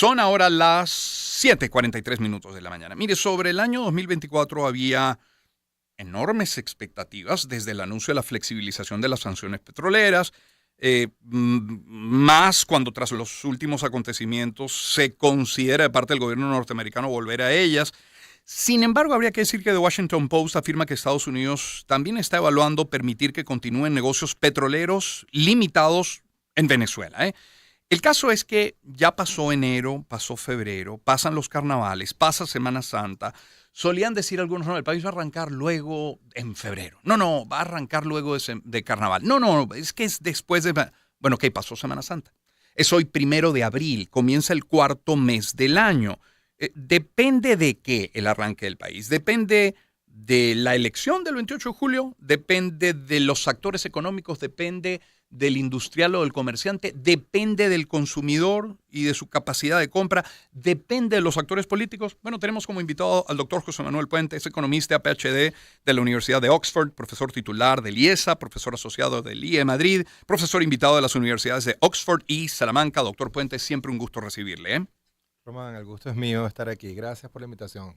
Son ahora las 7:43 de la mañana. Mire, sobre el año 2024 había enormes expectativas desde el anuncio de la flexibilización de las sanciones petroleras, más cuando tras los últimos acontecimientos se considera de parte del gobierno norteamericano volver a ellas. Sin embargo, habría que decir que The Washington Post afirma que Estados Unidos también está evaluando permitir que continúen negocios petroleros limitados en Venezuela. El caso es que ya pasó enero, pasó febrero, pasan los carnavales, pasa Semana Santa. Solían decir algunos, no, el país va a arrancar luego en febrero. No, va a arrancar luego de carnaval. No, es que es después de... Bueno, ¿qué pasó Semana Santa? Es hoy 1 de abril, comienza el cuarto mes del año. ¿Depende de qué el arranque del país? ¿Depende de la elección del 28 de julio? ¿Depende de los actores económicos? ¿Depende del industrial o del comerciante? ¿Depende del consumidor y de su capacidad de compra? ¿Depende de los actores políticos? Bueno, tenemos como invitado al doctor José Manuel Puente, es economista PhD de la Universidad de Oxford, profesor titular del IESA, profesor asociado del IE Madrid, profesor invitado de las universidades de Oxford y Salamanca. Doctor Puente, siempre un gusto recibirle. Román, el gusto es mío estar aquí. Gracias por la invitación.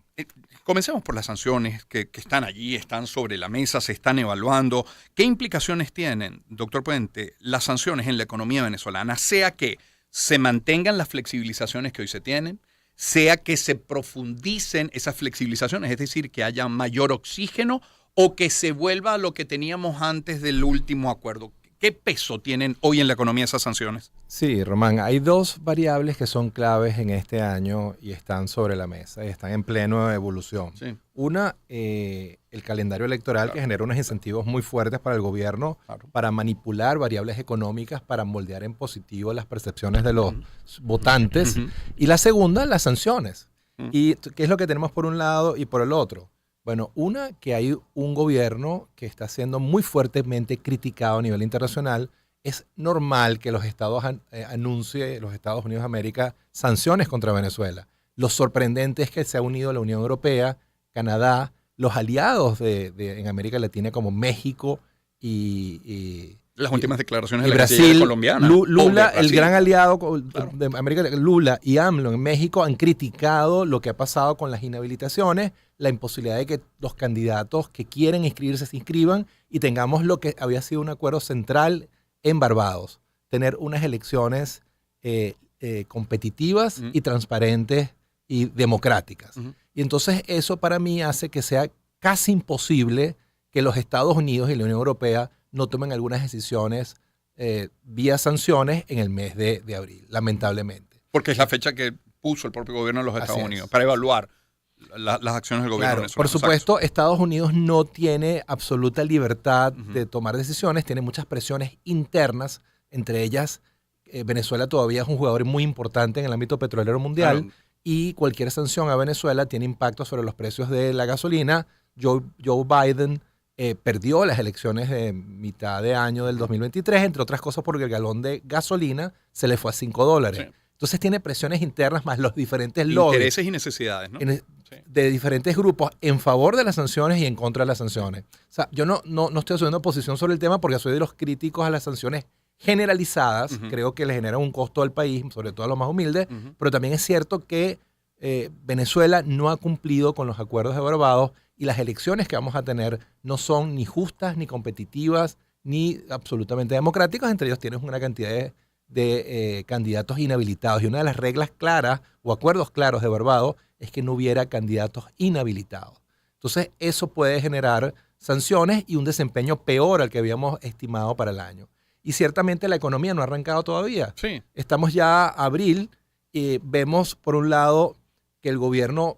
Comencemos por las sanciones que están allí, están sobre la mesa, se están evaluando. ¿Qué implicaciones tienen, doctor Puente, las sanciones en la economía venezolana? Sea que se mantengan las flexibilizaciones que hoy se tienen, sea que se profundicen esas flexibilizaciones, es decir, que haya mayor oxígeno o que se vuelva a lo que teníamos antes del último acuerdo. ¿Qué peso tienen hoy en la economía esas sanciones? Sí, Román, hay dos variables que son claves en este año y están sobre la mesa y están en pleno evolución. Sí. Una, el calendario electoral, que genera unos incentivos muy fuertes para el gobierno para manipular variables económicas, para moldear en positivo las percepciones de los votantes. Y la segunda, las sanciones. ¿Y qué es lo que tenemos por un lado y por el otro? Bueno, una, que hay un gobierno que está siendo muy fuertemente criticado a nivel internacional. Es normal que los estados anuncie, los Estados Unidos de América, sanciones contra Venezuela. Lo sorprendente es que se ha unido la Unión Europea, Canadá, los aliados en América Latina como México y las últimas declaraciones de la Brasil colombiana. Lula, el gran aliado de América, Lula y AMLO en México han criticado lo que ha pasado con las inhabilitaciones, la imposibilidad de que los candidatos que quieren inscribirse se inscriban y tengamos lo que había sido un acuerdo central en Barbados, tener unas elecciones competitivas y transparentes y democráticas. Y entonces eso para mí hace que sea casi imposible que los Estados Unidos y la Unión Europea no tomen algunas decisiones vía sanciones en el mes de abril, lamentablemente. Porque es la fecha que puso el propio gobierno de los Estados Unidos para evaluar las acciones del gobierno venezolano. Por supuesto, Estados Unidos no tiene absoluta libertad de tomar decisiones, tiene muchas presiones internas, entre ellas Venezuela todavía es un jugador muy importante en el ámbito petrolero mundial y cualquier sanción a Venezuela tiene impacto sobre los precios de la gasolina. Joe Biden perdió las elecciones de mitad de año del 2023, entre otras cosas porque el galón de gasolina se le fue a $5. Sí. Entonces tiene presiones internas más los diferentes lobbies. Intereses y necesidades, ¿no? De diferentes grupos en favor de las sanciones y en contra de las sanciones. O sea, yo no estoy asumiendo posición sobre el tema porque soy de los críticos a las sanciones generalizadas. Creo que le generan un costo al país, sobre todo a los más humildes, pero también es cierto que Venezuela no ha cumplido con los acuerdos de Barbados y las elecciones que vamos a tener no son ni justas, ni competitivas, ni absolutamente democráticas. Entre ellos tienes una cantidad de candidatos inhabilitados. Y una de las reglas claras o acuerdos claros de Barbados es que no hubiera candidatos inhabilitados. Entonces eso puede generar sanciones y un desempeño peor al que habíamos estimado para el año. Y ciertamente la economía no ha arrancado todavía. Sí. Estamos ya a abril y vemos por un lado que el gobierno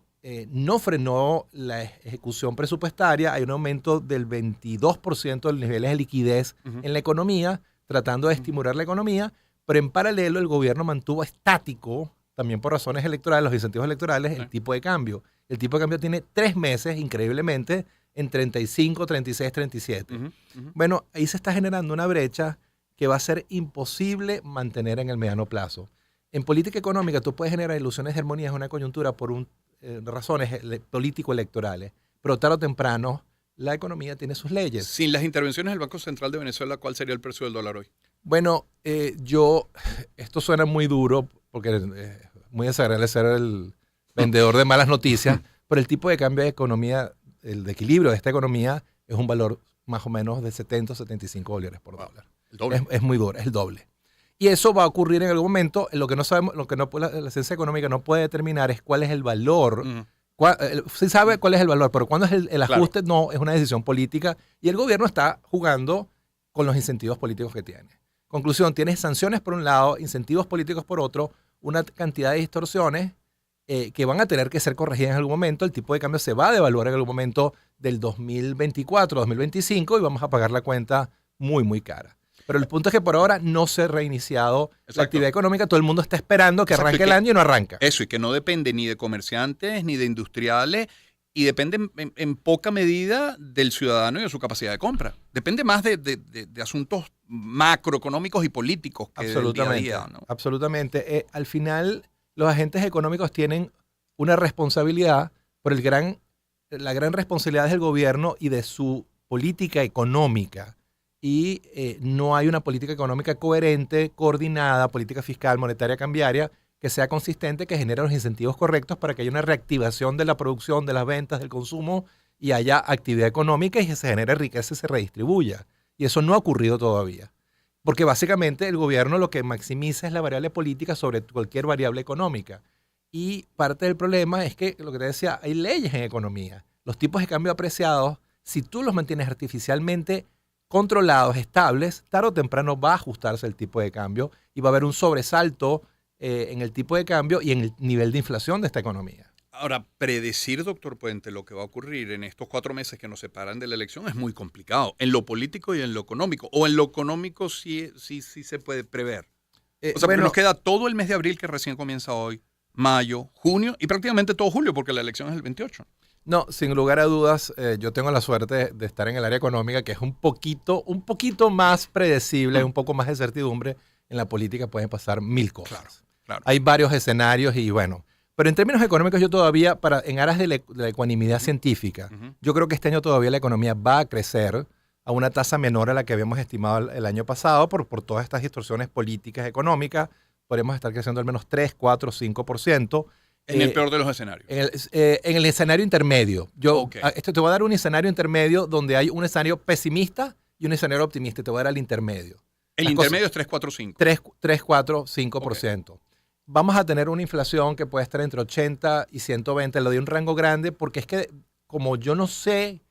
no frenó la ejecución presupuestaria. Hay un aumento del 22% de los niveles de liquidez en la economía, tratando de estimular la economía, pero en paralelo el gobierno mantuvo estático, también por razones electorales, los incentivos electorales, el tipo de cambio. El tipo de cambio tiene 3 meses, increíblemente, en 35, 36, 37. Bueno, ahí se está generando una brecha que va a ser imposible mantener en el mediano plazo. En política económica tú puedes generar ilusiones de armonía en una coyuntura por razones político-electorales, pero tarde o temprano la economía tiene sus leyes. Sin las intervenciones del Banco Central de Venezuela, ¿cuál sería el precio del dólar hoy? Bueno, esto suena muy duro porque muy desagradable ser el vendedor de malas noticias, pero el tipo de cambio de economía, el de equilibrio de esta economía es un valor más o menos de 70 o 75 dólares por dólar. El doble. Es muy duro, es el doble. Y eso va a ocurrir en algún momento. Lo que no sabemos, lo que no, la ciencia económica no puede determinar es cuál es el valor. Sí sabe cuál es el valor, pero cuándo es el ajuste, no, es una decisión política. Y el gobierno está jugando con los incentivos políticos que tiene. Conclusión, tienes sanciones por un lado, incentivos políticos por otro, una cantidad de distorsiones que van a tener que ser corregidas en algún momento. El tipo de cambio se va a devaluar en algún momento del 2024, 2025 y vamos a pagar la cuenta muy, muy cara. Pero el punto es que por ahora no se ha reiniciado la actividad económica. Todo el mundo está esperando que arranque el año y no arranca. Eso, y que no depende ni de comerciantes ni de industriales y depende en poca medida del ciudadano y de su capacidad de compra. Depende más de asuntos macroeconómicos y políticos que del día a día, ¿no? Absolutamente. Al final, los agentes económicos tienen una responsabilidad por la gran responsabilidad del gobierno y de su política económica. Y no hay una política económica coherente, coordinada, política fiscal, monetaria, cambiaria, que sea consistente, que genere los incentivos correctos para que haya una reactivación de la producción, de las ventas, del consumo y haya actividad económica y que se genere riqueza y se redistribuya. Y eso no ha ocurrido todavía. Porque básicamente el gobierno lo que maximiza es la variable política sobre cualquier variable económica. Y parte del problema es que, lo que te decía, hay leyes en economía. Los tipos de cambio apreciados, si tú los mantienes artificialmente controlados, estables, tarde o temprano va a ajustarse el tipo de cambio y va a haber un sobresalto en el tipo de cambio y en el nivel de inflación de esta economía. Ahora, predecir, doctor Puente, lo que va a ocurrir en estos 4 meses que nos separan de la elección es muy complicado, en lo político y en lo económico. O en lo económico sí se puede prever. O sea, bueno, nos queda todo el mes de abril que recién comienza hoy, mayo, junio y prácticamente todo julio porque la elección es el 28. No, sin lugar a dudas, yo tengo la suerte de estar en el área económica, que es un poquito más predecible, un poco más de certidumbre. En la política pueden pasar 1000 cosas. Claro. Hay varios escenarios y bueno. Pero en términos económicos yo todavía, en aras de la ecuanimidad científica, yo creo que este año todavía la economía va a crecer a una tasa menor a la que habíamos estimado el año pasado por todas estas distorsiones políticas económicas. Podríamos estar creciendo al menos 3, 4, 5%. En el peor de los escenarios. En el escenario intermedio. Te voy a dar un escenario intermedio donde hay un escenario pesimista y un escenario optimista. Te voy a dar el intermedio. El intermedio es 3, 4, 5. 3, 4, 5%. Okay. Vamos a tener una inflación que puede estar entre 80 y 120. Le doy un rango grande porque es que como yo no sé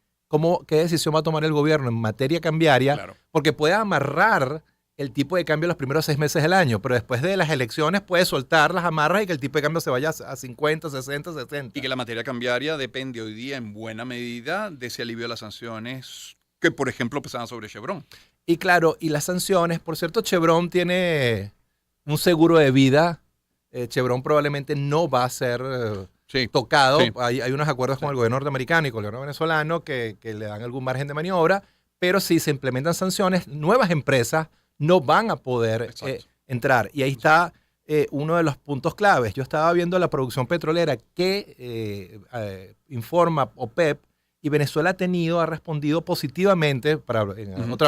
qué decisión va a tomar el gobierno en materia cambiaria, porque puede amarrar el tipo de cambio los primeros 6 meses del año, pero después de las elecciones puede soltar las amarras y que el tipo de cambio se vaya a 50, 60, 70. Y que la materia cambiaria depende hoy día en buena medida de ese alivio de las sanciones que, por ejemplo, pesaban sobre Chevron. Y claro, y las sanciones, por cierto, Chevron tiene un seguro de vida. Chevron probablemente no va a ser tocado. Sí. Hay unos acuerdos con el gobierno norteamericano y con el gobierno venezolano que le dan algún margen de maniobra, pero si se implementan sanciones, nuevas empresas no van a poder entrar. Y ahí está uno de los puntos claves. Yo estaba viendo la producción petrolera que informa OPEP y Venezuela ha respondido positivamente, otra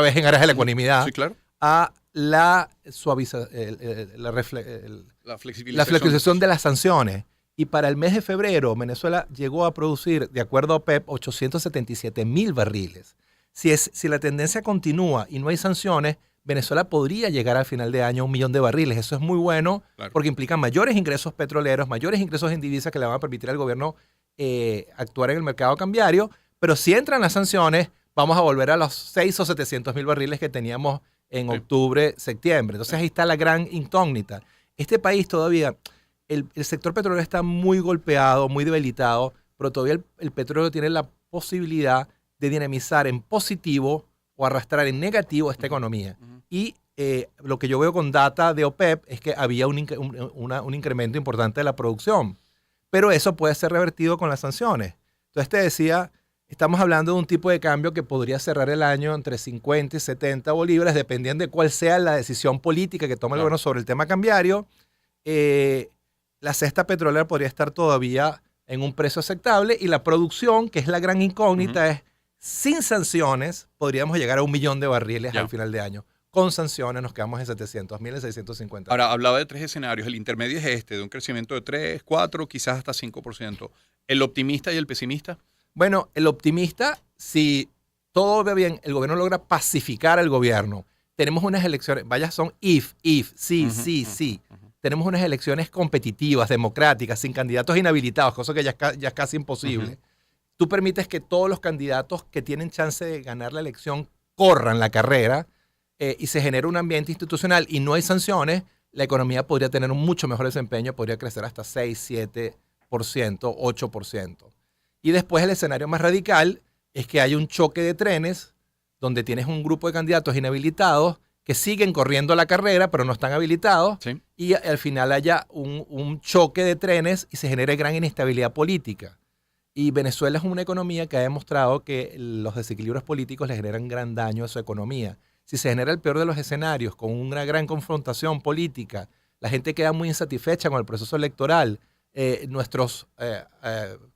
vez en áreas de la ecuanimidad, a la flexibilización de las sanciones. Y para el mes de febrero, Venezuela llegó a producir, de acuerdo a OPEP, 877,000 barriles. Si la tendencia continúa y no hay sanciones, Venezuela podría llegar al final de año a 1 millón de barriles. Eso es muy bueno porque implica mayores ingresos petroleros, mayores ingresos en divisas que le van a permitir al gobierno actuar en el mercado cambiario. Pero si entran las sanciones, vamos a volver a los 600 o 700,000 barriles que teníamos en octubre, septiembre. Entonces ahí está la gran incógnita. Este país todavía, el sector petrolero está muy golpeado, muy debilitado, pero todavía el petróleo tiene la posibilidad de dinamizar en positivo o arrastrar en negativo esta economía. Y lo que yo veo con data de OPEP es que había un incremento importante de la producción. Pero eso puede ser revertido con las sanciones. Entonces te decía, estamos hablando de un tipo de cambio que podría cerrar el año entre 50 y 70 bolívares, dependiendo de cuál sea la decisión política que tome el gobierno sobre el tema cambiario. La cesta petrolera podría estar todavía en un precio aceptable y la producción, que es la gran incógnita, es sin sanciones podríamos llegar a 1 millón de barriles al final de año. con sanciones nos quedamos en 700.000, en 650. Ahora, hablaba de 3 escenarios. El intermedio es de un crecimiento de 3, 4, quizás hasta 5%. ¿El optimista y el pesimista? Bueno, el optimista, si todo va bien, el gobierno logra pacificar al gobierno. Tenemos unas elecciones, son sí. Tenemos unas elecciones competitivas, democráticas, sin candidatos inhabilitados, cosa que ya es casi imposible. Tú permites que todos los candidatos que tienen chance de ganar la elección corran la carrera y se genera un ambiente institucional y no hay sanciones, la economía podría tener un mucho mejor desempeño, podría crecer hasta 6, 7%, 8%. Y después el escenario más radical es que hay un choque de trenes donde tienes un grupo de candidatos inhabilitados que siguen corriendo la carrera, pero no están habilitados, Sí. y al final haya un choque de trenes y se genere gran inestabilidad política. Y Venezuela es una economía que ha demostrado que los desequilibrios políticos le generan gran daño a su economía. Si se genera el peor de los escenarios, con una gran confrontación política, la gente queda muy insatisfecha con el proceso electoral, nuestros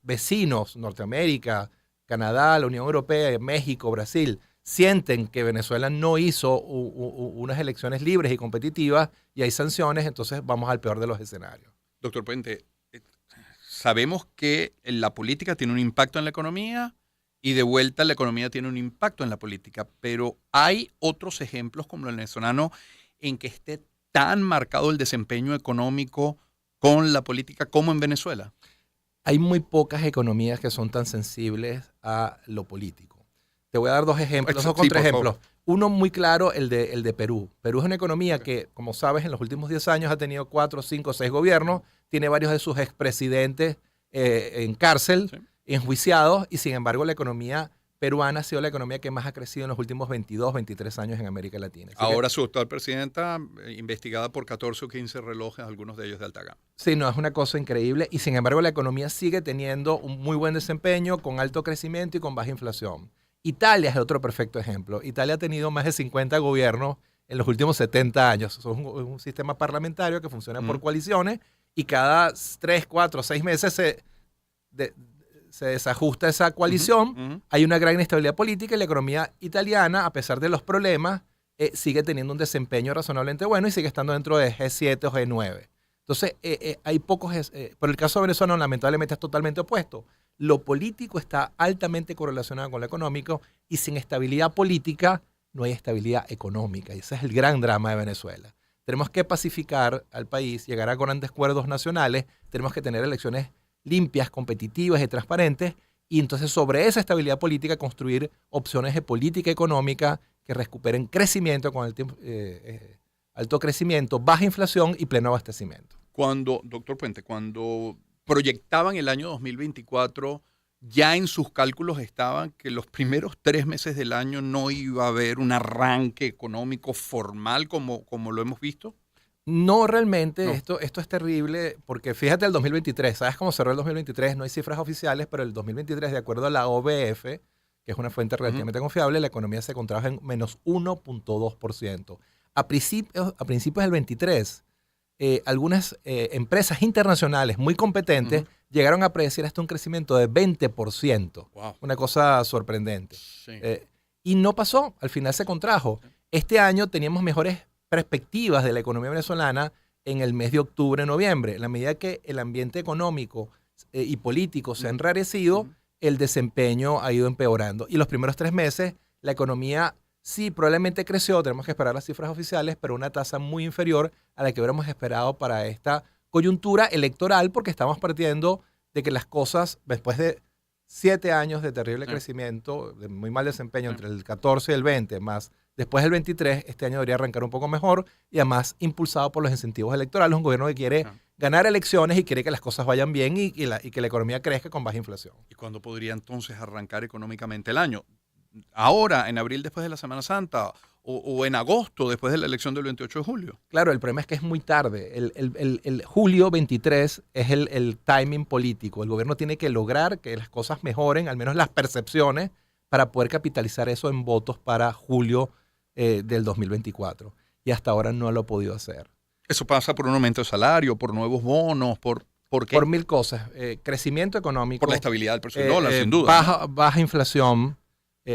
vecinos, Norteamérica, Canadá, la Unión Europea, México, Brasil, sienten que Venezuela no hizo unas elecciones libres y competitivas y hay sanciones, entonces vamos al peor de los escenarios. Doctor Puente, sabemos que la política tiene un impacto en la economía y de vuelta la economía tiene un impacto en la política, pero hay otros ejemplos como el venezolano en que esté tan marcado el desempeño económico con la política como en Venezuela. Hay muy pocas economías que son tan sensibles a lo político. Te voy a dar dos ejemplos, dos contraejemplos. Uno muy claro, el de Perú. Perú es una economía que, como sabes, en los últimos 10 años ha tenido 4, 5, 6 gobiernos, tiene varios de sus expresidentes en cárcel, enjuiciados, y sin embargo la economía peruana ha sido la economía que más ha crecido en los últimos 22, 23 años en América Latina. Ahora su actual presidenta investigada por 14 o 15 relojes, algunos de ellos de alta gama. Sí, no, es una cosa increíble, y sin embargo la economía sigue teniendo un muy buen desempeño, con alto crecimiento y con baja inflación. Italia es otro perfecto ejemplo. Italia ha tenido más de 50 gobiernos en los últimos 70 años. Es un sistema parlamentario que funciona por coaliciones y cada 3, 4, 6 meses se desajusta esa coalición. Hay una gran inestabilidad política y la economía italiana, a pesar de los problemas, sigue teniendo un desempeño razonablemente bueno y sigue estando dentro de G7 o G9. Entonces, hay pocos... pero el caso de Venezuela, lamentablemente, es totalmente opuesto. Lo político está altamente correlacionado con lo económico y sin estabilidad política no hay estabilidad económica. Y ese es el gran drama de Venezuela. Tenemos que pacificar al país, llegar a grandes acuerdos nacionales, tenemos que tener elecciones limpias, competitivas y transparentes, y entonces sobre esa estabilidad política construir opciones de política económica que recuperen crecimiento con el alto crecimiento, baja inflación y pleno abastecimiento. Doctor Puente, cuando proyectaban el año 2024, ya en sus cálculos estaban que los primeros 3 meses del año no iba a haber un arranque económico formal como lo hemos visto. No, realmente, no. Esto es terrible porque fíjate el 2023, ¿sabes cómo cerró el 2023? No hay cifras oficiales, pero el 2023, de acuerdo a la OBF, que es una fuente relativamente confiable, la economía se contrajo en menos 1.2%. A principios del 23, algunas empresas internacionales muy competentes llegaron a predecir hasta un crecimiento de 20%. Wow. Una cosa sorprendente. Sí. Y no pasó, al final se contrajo. Este año teníamos mejores perspectivas de la economía venezolana en el mes de octubre, noviembre. En la medida que el ambiente económico y político se ha enrarecido, el desempeño ha ido empeorando. Y los primeros 3 meses, la economía sí probablemente creció, tenemos que esperar las cifras oficiales, pero una tasa muy inferior a la que hubiéramos esperado para esta coyuntura electoral, porque estamos partiendo de que las cosas, después de 7 años de terrible crecimiento, de muy mal desempeño entre el 14 y el 20, más después del 23, este año debería arrancar un poco mejor y además impulsado por los incentivos electorales, un gobierno que quiere ganar elecciones y quiere que las cosas vayan bien y que la economía crezca con baja inflación. ¿Y cuándo podría entonces arrancar económicamente el año? ¿Ahora, en abril después de la Semana Santa o en agosto después de la elección del 28 de julio? Claro, el problema es que es muy tarde. El julio 23 es el timing político. El gobierno tiene que lograr que las cosas mejoren, al menos las percepciones, para poder capitalizar eso en votos para julio del 2024. Y hasta ahora no lo ha podido hacer. ¿Eso pasa por un aumento de salario, por nuevos bonos, por qué? Por 1000 cosas. Crecimiento económico. Por la estabilidad del precio del dólar, sin duda. Baja inflación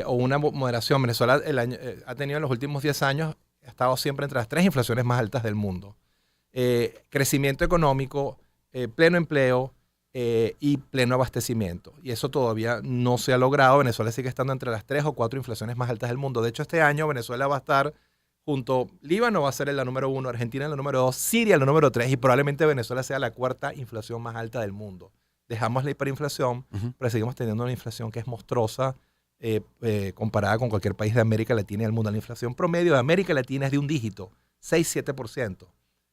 o una moderación. Venezuela ha tenido en los últimos 10 años estado siempre entre las 3 inflaciones más altas del mundo. Crecimiento económico, pleno empleo y pleno abastecimiento. Y eso todavía no se ha logrado. Venezuela sigue estando entre las 3 o 4 inflaciones más altas del mundo. De hecho, este año Venezuela va a estar junto, Líbano va a ser en la número 1, Argentina en la número 2, Siria en la número 3 y probablemente Venezuela sea la 4ª inflación más alta del mundo. Dejamos la hiperinflación, pero seguimos teniendo una inflación que es monstruosa comparada con cualquier país de América Latina y del mundo. La inflación promedio de América Latina es de un dígito, 6-7%.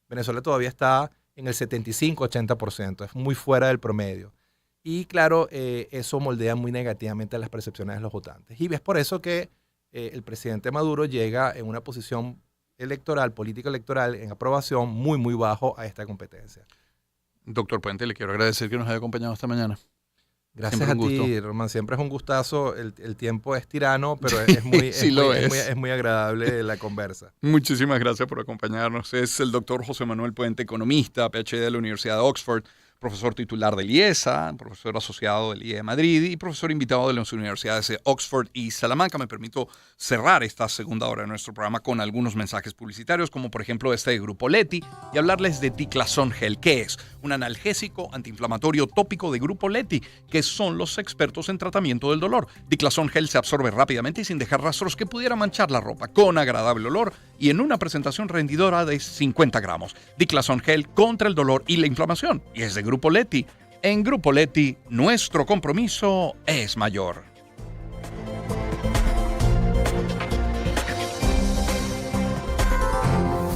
Venezuela todavía está en el 75-80%, es muy fuera del promedio. Y claro, eso moldea muy negativamente las percepciones de los votantes. Y es por eso que el presidente Maduro llega en una posición electoral, política electoral, en aprobación muy, muy bajo a esta competencia. Doctor Puente, le quiero agradecer que nos haya acompañado esta mañana. Gracias a ti, Román. Siempre es un gustazo. El tiempo es tirano, pero es muy, sí, es muy agradable la conversa. Muchísimas gracias por acompañarnos. Es el doctor José Manuel Puente, economista, PhD de la Universidad de Oxford, profesor titular del IESA, profesor asociado del IE de Madrid y profesor invitado de las universidades de Oxford y Salamanca. Me permito cerrar esta segunda hora de nuestro programa con algunos mensajes publicitarios, como por ejemplo este de Grupo Leti, y hablarles de Diclazón Gel. ¿Qué es? Un analgésico antiinflamatorio tópico de Grupo Leti, que son los expertos en tratamiento del dolor. Diclazón Gel se absorbe rápidamente y sin dejar rastros que pudieran manchar la ropa, con agradable olor y en una presentación rendidora de 50 gramos. Diclazón Gel contra el dolor y la inflamación. Y es de Grupo Leti. En Grupo Leti, nuestro compromiso es mayor.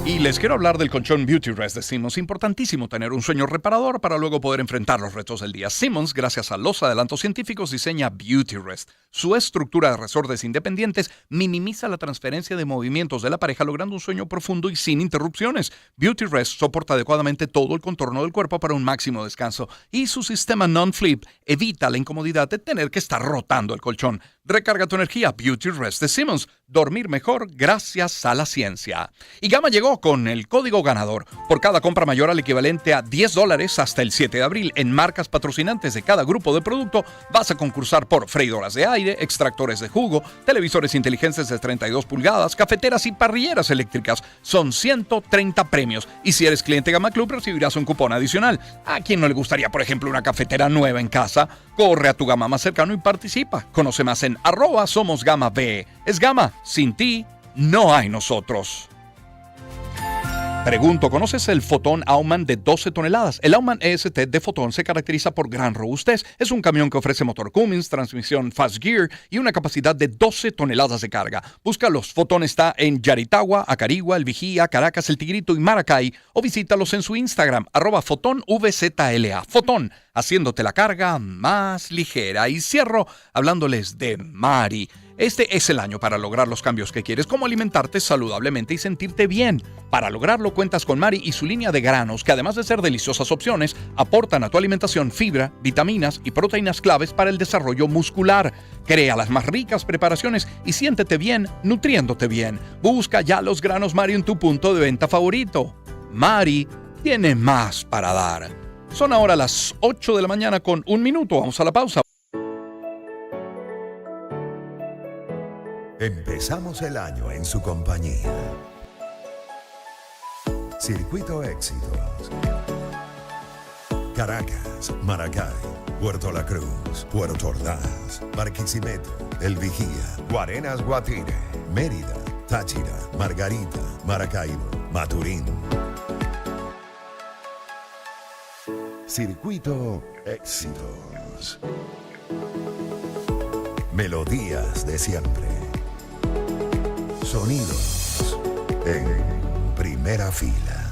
Y les quiero hablar del colchón Beauty Rest de Simmons. Importantísimo tener un sueño reparador para luego poder enfrentar los retos del día. Simmons, gracias a los adelantos científicos, diseña Beauty Rest. Su estructura de resortes independientes minimiza la transferencia de movimientos de la pareja, logrando un sueño profundo y sin interrupciones. Beauty Rest soporta adecuadamente todo el contorno del cuerpo para un máximo descanso. Y su sistema non-flip evita la incomodidad de tener que estar rotando el colchón. Recarga tu energía, Beauty Rest de Simmons. Dormir mejor gracias a la ciencia. Y Gama llegó con el código ganador. Por cada compra mayor al equivalente a $10 hasta el 7 de abril en marcas patrocinantes de cada grupo de producto, vas a concursar por freidoras de aire, extractores de jugo, televisores inteligentes de 32 pulgadas, cafeteras y parrilleras eléctricas. Son 130 premios. Y si eres cliente Gama Club, recibirás un cupón adicional. ¿A quién no le gustaría, por ejemplo, una cafetera nueva en casa? Corre a tu Gama más cercano y participa. Conoce más en @SomosGamaB. Es Gama. Sin ti, no hay nosotros. Pregunto, ¿conoces el Fotón Aumann de 12 toneladas? El Aumann EST de Fotón se caracteriza por gran robustez. Es un camión que ofrece motor Cummins, transmisión Fast Gear y una capacidad de 12 toneladas de carga. Búscalos. Fotón está en Yaritagua, Acarigua, El Vigía, Caracas, El Tigrito y Maracay. O visítalos en su Instagram, @FotónVZLA. Fotón, haciéndote la carga más ligera. Y cierro hablándoles de Mari. Este es el año para lograr los cambios que quieres, como alimentarte saludablemente y sentirte bien. Para lograrlo cuentas con Mari y su línea de granos, que además de ser deliciosas opciones, aportan a tu alimentación fibra, vitaminas y proteínas claves para el desarrollo muscular. Crea las más ricas preparaciones y siéntete bien nutriéndote bien. Busca ya los granos Mari en tu punto de venta favorito. Mari tiene más para dar. Son ahora las 8 de la mañana con 1 minuto. Vamos a la pausa. Empezamos el año en su compañía. Circuito Éxitos. Caracas, Maracay, Puerto La Cruz, Puerto Ordaz, Barquisimeto, El Vigía, Guarenas, Guatire, Mérida, Táchira, Margarita, Maracaibo, Maturín. Circuito Éxitos. Melodías de siempre. Sonidos en primera fila.